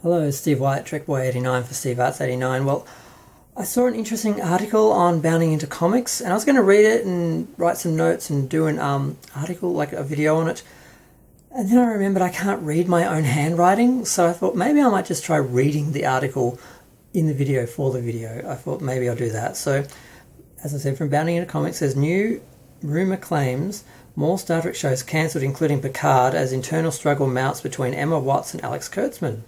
Hello, Steve White, TrekBoy89 for SteveArts89. Well, I saw an interesting article on bounding into comics, and I was going to read it and write some notes and do an article, like a video on it. And then I remembered I can't read my own handwriting, so I thought maybe I might just try reading the article in the video for the video. I thought maybe I'll do that. So, as I said, from bounding into comics, there's new rumour claims more Star Trek shows cancelled, including Picard, as internal struggle mounts between Emma Watts and Alex Kurtzman.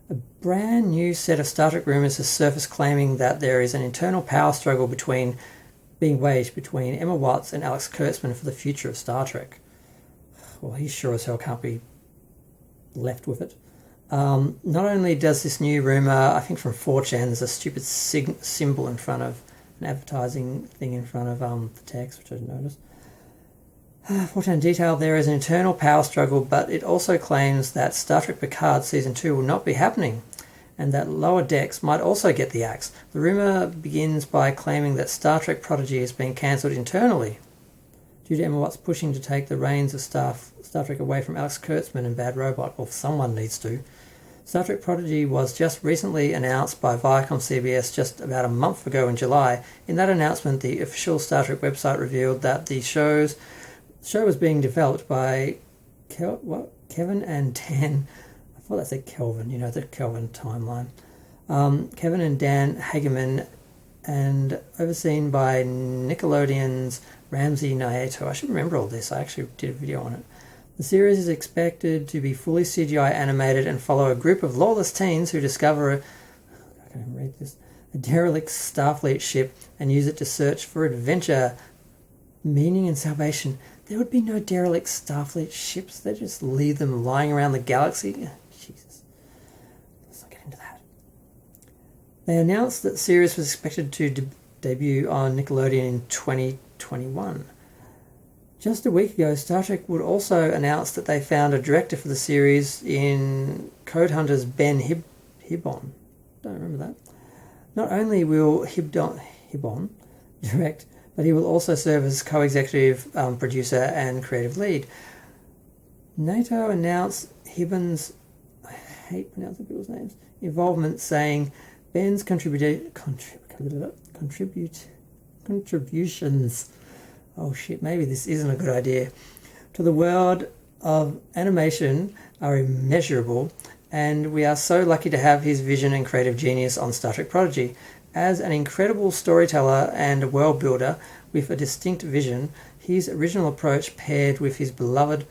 A brand new set of Star Trek rumours has surfaced claiming that there is an internal power struggle being waged between Emma Watts and Alex Kurtzman for the future of Star Trek. Well, he sure as hell can't be left with it. Not only does this new rumour, I think from 4chan, there's a stupid symbol in front of an advertising thing in front of the text, which I didn't notice. 4chan detail, there is an internal power struggle, but it also claims that Star Trek Picard Season 2 will not be happening, and that Lower Decks might also get the axe. The rumour begins by claiming that Star Trek Prodigy is being cancelled internally, due to Emma Watts pushing to take the reins of Star Trek away from Alex Kurtzman and Bad Robot, or someone needs to. Star Trek Prodigy was just recently announced by Viacom CBS just about a month ago in July. In that announcement, the official Star Trek website revealed that the show was being developed by Kevin and Dan. I thought that said Kelvin, the Kelvin timeline. Kevin and Dan Hageman, and overseen by Nickelodeon's Ramsey Nieto. I should remember all this. I actually did a video on it. The series is expected to be fully CGI animated and follow a group of lawless teens who discover a derelict Starfleet ship and use it to search for adventure, meaning, and salvation. There would be no derelict Starfleet ships. They'd just leave them lying around the galaxy. Jesus. Let's not get into that. They announced that Sirius was expected to debut on Nickelodeon in 2021. Just a week ago, Star Trek would also announce that they found a director for the series in Code Hunter's Ben Hibbon. Don't remember that. Not only will Hibbon direct, but he will also serve as co-executive producer and creative lead. NATO announced Hibbon's, I hate pronouncing people's names, involvement, saying Ben's contributions, oh shit, maybe this isn't a good idea, to the world of animation are immeasurable, and we are so lucky to have his vision and creative genius on Star Trek Prodigy. As an incredible storyteller and a world builder with a distinct vision, his original approach paired with this beloved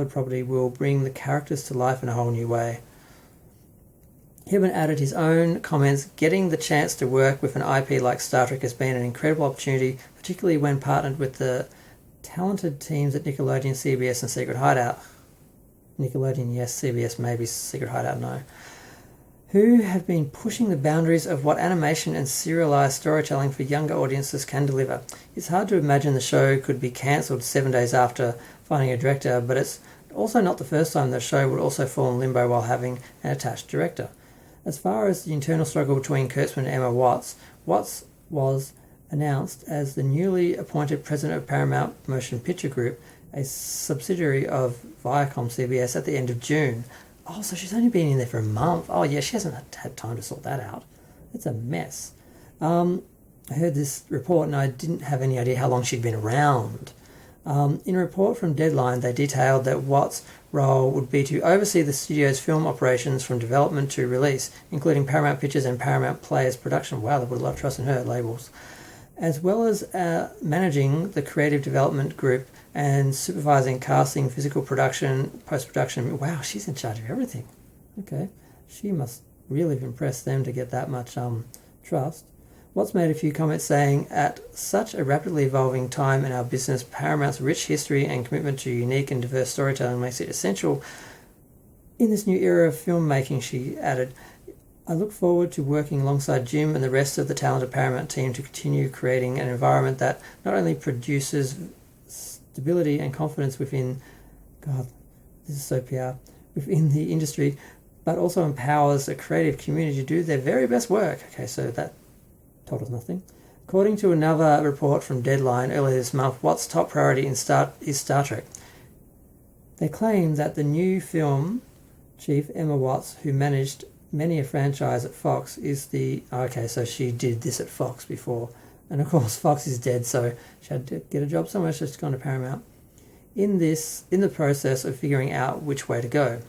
property will bring the characters to life in a whole new way. Hibbon added his own comments, getting the chance to work with an IP like Star Trek has been an incredible opportunity, particularly when partnered with the talented teams at Nickelodeon, CBS and Secret Hideout. Nickelodeon, yes, CBS, maybe, Secret Hideout, no. Who have been pushing the boundaries of what animation and serialized storytelling for younger audiences can deliver. It's hard to imagine the show could be cancelled 7 days after finding a director, but it's also not the first time the show would also fall in limbo while having an attached director. As far as the internal struggle between Kurtzman and Emma Watts, Watts was announced as the newly appointed president of Paramount Motion Picture Group, a subsidiary of Viacom CBS, at the end of June. Oh, so she's only been in there for a month. Oh, yeah, she hasn't had time to sort that out. It's a mess. I heard this report and I didn't have any idea how long she'd been around. In a report from Deadline, they detailed that Watts' role would be to oversee the studio's film operations from development to release, including Paramount Pictures and Paramount Players production. Wow, they would love trust in her labels. As well as managing the creative development group and supervising casting, physical production, post-production. Wow, she's in charge of everything. Okay, she must really have impressed them to get that much trust. Watts made a few comments saying, at such a rapidly evolving time in our business, Paramount's rich history and commitment to unique and diverse storytelling makes it essential in this new era of filmmaking, she added. I look forward to working alongside Jim and the rest of the talented Paramount team to continue creating an environment that not only produces stability and confidence within, God, this is so PR, within the industry, but also empowers a creative community to do their very best work. Okay, so that told us nothing. According to another report from Deadline earlier this month, Watts' top priority is Star Trek. They claim that the new film chief Emma Watts, who managed many a franchise at Fox, is the... Okay, so she did this at Fox before. And of course, Fox is dead, so she had to get a job somewhere, so she's gone to Paramount. In the process of figuring out which way to go.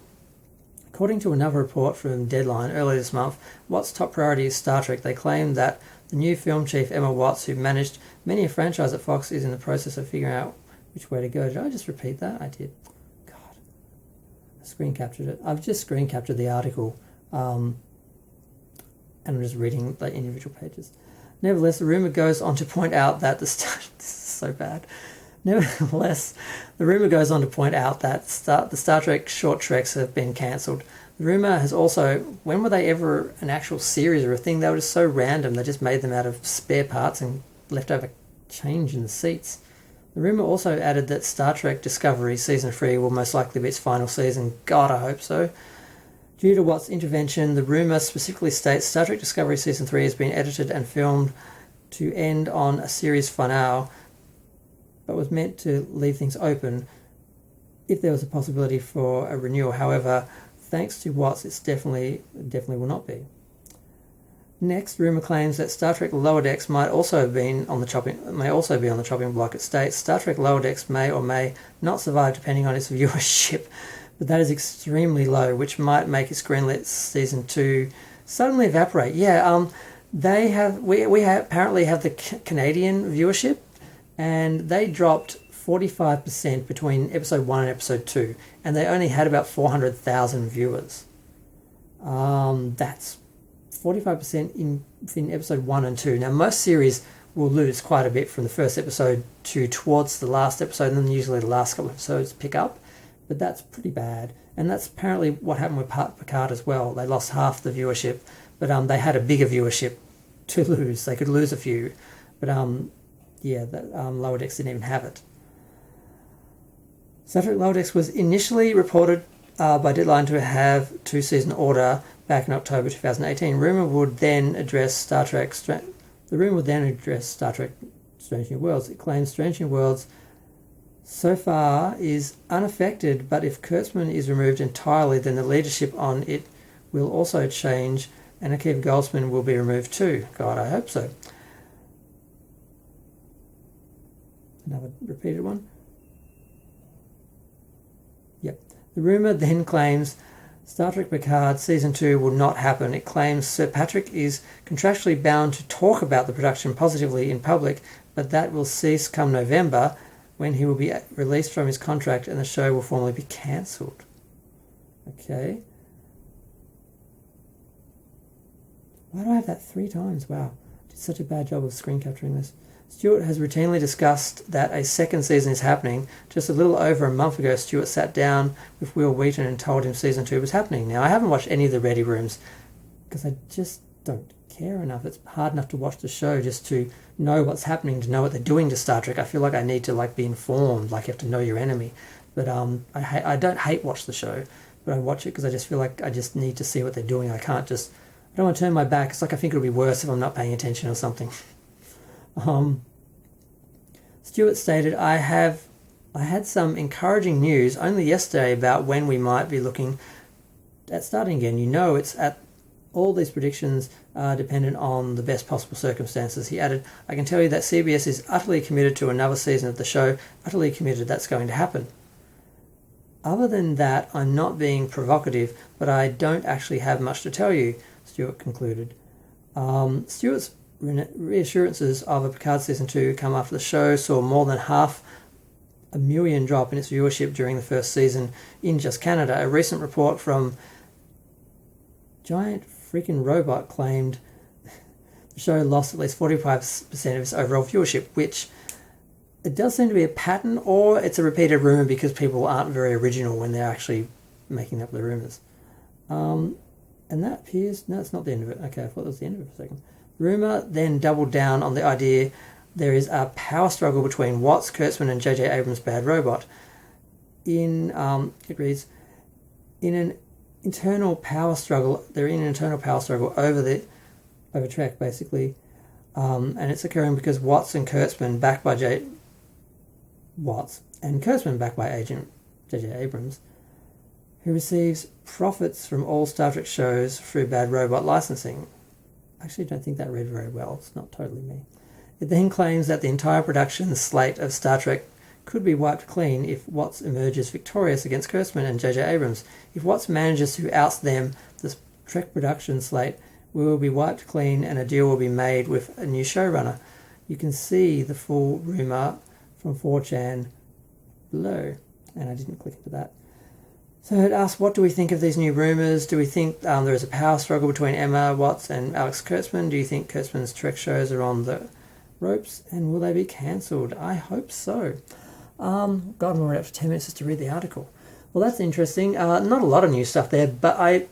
According to another report from Deadline earlier this month, Watts' top priority is Star Trek. They claim that the new film chief, Emma Watts, who managed many a franchise at Fox, is in the process of figuring out which way to go. Did I just repeat that? I did. God. I screen captured it. I've just screen captured the article, and I'm just reading the individual pages. Nevertheless, the rumour goes on to point out that this is so bad. Nevertheless, the rumour goes on to point out that the Star Trek short treks have been cancelled. The rumour has also... When were they ever an actual series or a thing? They were just so random. They just made them out of spare parts and leftover change in the seats. The rumour also added that Star Trek Discovery Season 3 will most likely be its final season. God, I hope so. Due to Watts' intervention, the rumour specifically states Star Trek Discovery Season 3 has been edited and filmed to end on a series finale, but was meant to leave things open if there was a possibility for a renewal. However, thanks to Watts, it's definitely will not be. Next, rumour claims that Star Trek Lower Decks may also be on the chopping block. It states Star Trek Lower Decks may or may not survive depending on its viewership, but that is extremely low, which might make its greenlit season 2 suddenly evaporate. Yeah, we apparently have the Canadian viewership, and they dropped 45% between episode 1 and episode 2, and they only had about 400,000 viewers. That's 45% in episode 1 and 2. Now, most series will lose quite a bit from the first episode to towards the last episode, and then usually the last couple of episodes pick up, but that's pretty bad. And that's apparently what happened with Picard as well. They lost half the viewership, but they had a bigger viewership to lose. They could lose a few, but Lower Decks didn't even have it. Star Trek Lower Decks was initially reported by Deadline to have 2-season order back in October 2018. The rumour would then address Star Trek Strange New Worlds. It claims Strange New Worlds so far is unaffected, but if Kurtzman is removed entirely, then the leadership on it will also change, and Akiva Goldsman will be removed too. God, I hope so. Another repeated one. Yep. The rumour then claims Star Trek Picard Season 2 will not happen. It claims Sir Patrick is contractually bound to talk about the production positively in public, but that will cease come November, when he will be released from his contract and the show will formally be cancelled. Okay. Why do I have that 3 times? Wow. I did such a bad job of screen capturing this. Stewart has routinely discussed that a second season is happening. Just a little over a month ago, Stewart sat down with Will Wheaton and told him Season 2 was happening. Now, I haven't watched any of the Ready Rooms because I just don't care enough. It's hard enough to watch the show just to know what's happening, to know what they're doing to Star Trek. I feel like I need to be informed, like you have to know your enemy. But I don't hate watch the show, but I watch it because I just feel like I just need to see what they're doing. I don't want to turn my back. It's like I think it'll be worse if I'm not paying attention or something. Stewart stated, I had some encouraging news only yesterday about when we might be looking at starting again. It's at all these predictions are dependent on the best possible circumstances. He added, I can tell you that CBS is utterly committed to another season of the show, utterly committed that's going to happen. Other than that, I'm not being provocative, but I don't actually have much to tell you, Stewart concluded. Stewart's reassurances of a Picard Season 2 come after the show saw more than 500,000 drop in its viewership during the first season in just Canada. A recent report from Giant Freaking Robot claimed the show lost at least 45% of its overall viewership, which it does seem to be a pattern, or it's a repeated rumour because people aren't very original when they're actually making up the rumours. And that appears... No, it's not the end of it. Okay, I thought that was the end of it for a second. Rumour then doubled down on the idea there is a power struggle between Watts, Kurtzman and J.J. Abrams' Bad Robot. It reads, they're in an internal power struggle over Trek, basically. And it's occurring because Watts and Kurtzman, backed by Agent J.J. Abrams, who receives profits from all Star Trek shows through Bad Robot licensing. I actually don't think that read very well. It's not totally me. It then claims that the entire production slate of Star Trek could be wiped clean if Watts emerges victorious against Kurtzman and J.J. Abrams. If Watts manages to oust them, the Trek production slate will be wiped clean and a deal will be made with a new showrunner. You can see the full rumour from 4chan below. And I didn't click into that. So it asks, what do we think of these new rumours? Do we think there is a power struggle between Emma Watts and Alex Kurtzman? Do you think Kurtzman's Trek shows are on the ropes? And will they be cancelled? I hope so. God, I'm already up to 10 minutes just to read the article. Well, that's interesting. Not a lot of new stuff there, but I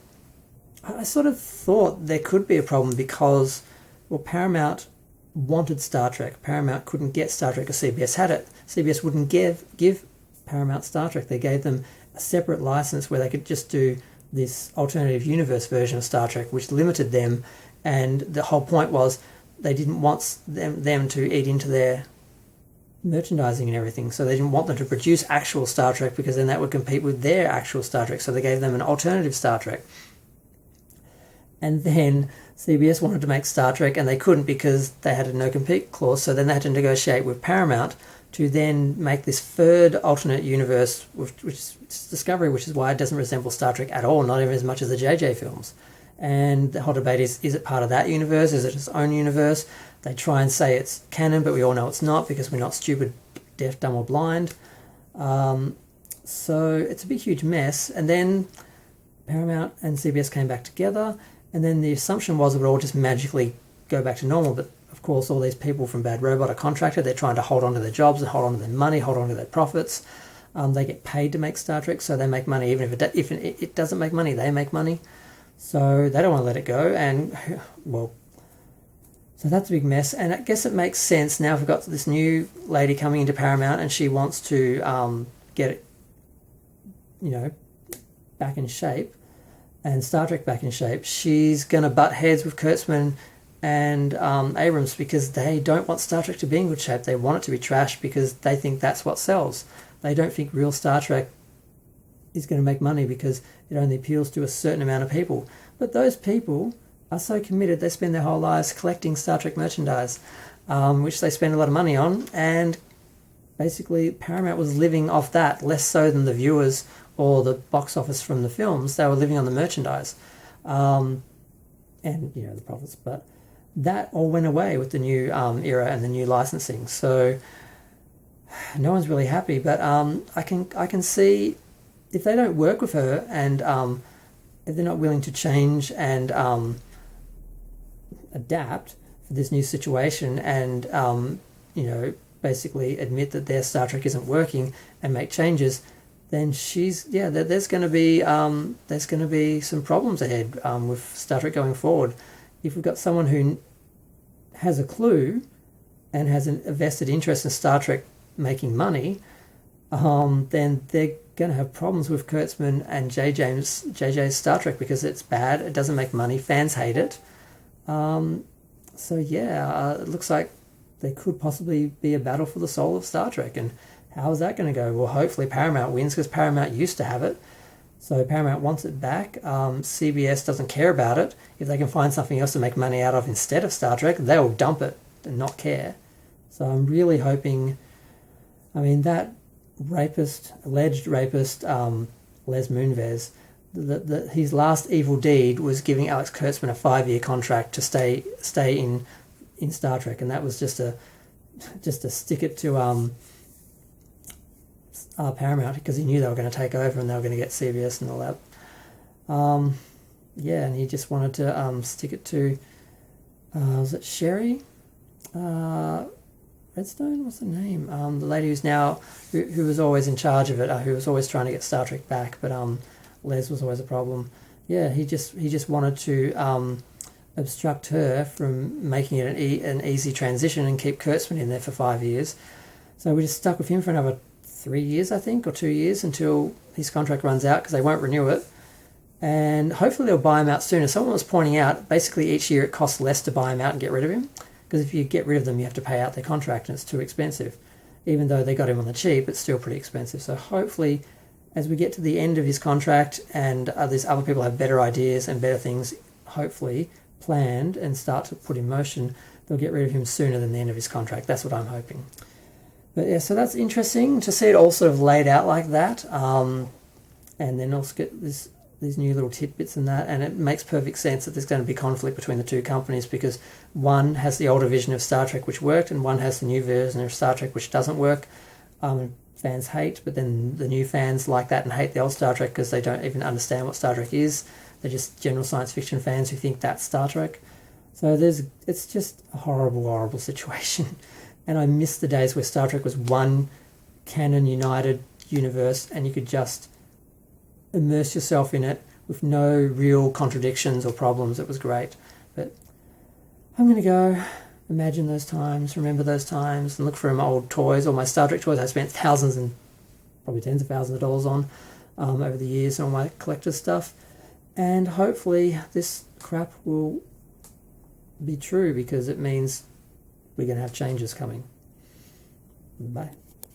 sort of thought there could be a problem because, well, Paramount wanted Star Trek. Paramount couldn't get Star Trek because CBS had it. CBS wouldn't give Paramount Star Trek. They gave them a separate license where they could just do this alternative universe version of Star Trek, which limited them, and the whole point was they didn't want them to eat into their merchandising and everything, so they didn't want them to produce actual Star Trek because then that would compete with their actual Star Trek, so they gave them an alternative Star Trek. And then CBS wanted to make Star Trek and they couldn't because they had a no-compete clause, so then they had to negotiate with Paramount to then make this third alternate universe, which is Discovery, which is why it doesn't resemble Star Trek at all, not even as much as the JJ films. And the whole debate is it part of that universe? Is it its own universe? They try and say it's canon, but we all know it's not because we're not stupid, deaf, dumb or blind. So it's a big, huge mess. And then Paramount and CBS came back together, and then the assumption was it would all just magically go back to normal, but of course, all these people from Bad Robot are contracted. They're trying to hold on to their jobs and hold on to their money, hold on to their profits. They get paid to make Star Trek, so they make money. Even if it doesn't make money, they make money. So they don't want to let it go. And, well, so that's a big mess. And I guess it makes sense now we've got this new lady coming into Paramount and she wants to get it, back in shape and Star Trek back in shape. She's going to butt heads with Kurtzman and Abrams because they don't want Star Trek to be in good shape. They want it to be trash because they think that's what sells. They don't think real Star Trek is going to make money because it only appeals to a certain amount of people. But those people are so committed, they spend their whole lives collecting Star Trek merchandise, which they spend a lot of money on, and basically Paramount was living off that, less so than the viewers or the box office from the films. They were living on the merchandise and the profits, but that all went away with the new era and the new licensing. So no one's really happy, but I can see if they don't work with her and if they're not willing to change and adapt for this new situation and basically admit that their Star Trek isn't working and make changes, then there's going to be some problems ahead with Star Trek going forward. If we've got someone who has a clue and has a vested interest in Star Trek making money, then they're going to have problems with Kurtzman and JJ's Star Trek because it's bad, it doesn't make money, fans hate it. It looks like there could possibly be a battle for the soul of Star Trek. And how is that going to go? Well, hopefully Paramount wins because Paramount used to have it. So Paramount wants it back. CBS doesn't care about it. If they can find something else to make money out of instead of Star Trek, they'll dump it and not care. So I'm really hoping... that alleged rapist, Les Moonves, his last evil deed was giving Alex Kurtzman a 5-year contract to stay in Star Trek, and that was just to stick it to Paramount because he knew they were going to take over and they were going to get CBS and all that. And he just wanted to stick it to was it Sherry? Redstone? What's the name? The lady who's now who was always in charge of it, who was always trying to get Star Trek back, but Les was always a problem. Yeah, he just wanted to obstruct her from making it an easy transition and keep Kurtzman in there for 5 years. So we just stuck with him for another 3 years, I think, or 2 years until his contract runs out because they won't renew it. And hopefully they'll buy him out sooner. Someone was pointing out basically each year it costs less to buy him out and get rid of him. Because if you get rid of them, you have to pay out their contract and it's too expensive. Even though they got him on the cheap, it's still pretty expensive. So hopefully as we get to the end of his contract and these other people have better ideas and better things, hopefully, planned and start to put in motion, they'll get rid of him sooner than the end of his contract. That's what I'm hoping. But yeah, so that's interesting to see it all sort of laid out like that. And then also get these new little tidbits and that, and it makes perfect sense that there's going to be conflict between the two companies, because one has the older vision of Star Trek which worked, and one has the new version of Star Trek which doesn't work. Fans hate, but then the new fans like that and hate the old Star Trek because they don't even understand what Star Trek is. They're just general science fiction fans who think that's Star Trek. So it's just a horrible, horrible situation. And I miss the days where Star Trek was one canon united universe and you could just immerse yourself in it with no real contradictions or problems. It was great. But I'm going to go imagine those times, remember those times, and look for my old toys, or my Star Trek toys I spent thousands and probably tens of thousands of dollars on over the years, and all my collector's stuff. And hopefully this crap will be true, because it means we're going to have changes coming. Bye.